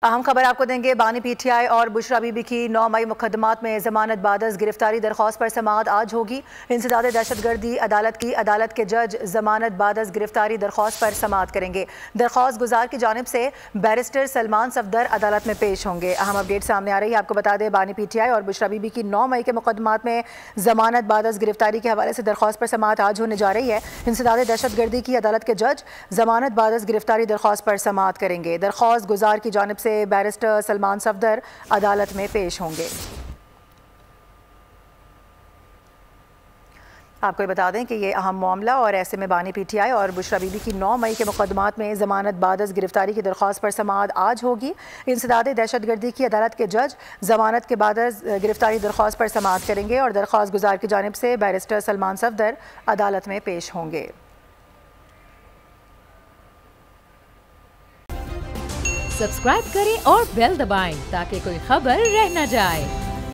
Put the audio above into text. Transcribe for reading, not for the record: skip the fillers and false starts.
अहम खबर आपको देंगे। बानी पीटीआई और बुशरा बीबी की 9 मई मुकदमात में जमानत बादस गिरफ्तारी दरख्वास्त पर समाअत आज होगी। इंसदाद दहशतगर्दी अदालत के जज जमानत बादस गिरफ्तारी दरख्वास्त पर समाअत करेंगे। दरख्वास्त गुजार की जानिब से बैरिस्टर सलमान सफदर अदालत में पेश होंगे। अहम अपडेट सामने आ रही है। आपको बता दें, बानी पीटीआई और बुशरा बीबी की 9 मई के मुकदमात में जमानत बादस गिरफ्तारी के हवाले से दरख्वास्त पर समाअत आज होने जा रही है। इंसदाद दहशतगर्दी की अदालत के जज जमानत बादस गिरफ्तारी दरख्वास्त पर समाअत करेंगे। दरख्वास्त गुजार की जानिब से बैरिस्टर सलमान सफदर अदालत में पेश होंगे। आपको ये बता दें कि ये अहम मामला और ऐसे में बानी पीटीआई और बुशरा बीबी की 9 मई के मुकदमात में जमानत बादस गिरफ्तारी की दरख्वास्त पर समाअत आज होगी। इंसदाद दहशतगर्दी की अदालत के जज जमानत के बादस गिरफ्तारी दरख्वास्त पर समाअत करेंगे और दरख्वास्त गुजार की जानिब से बैरिस्टर सलमान सफदर अदालत में पेश होंगे। सब्सक्राइब करें और बेल दबाएं ताकि कोई खबर रह न जाए।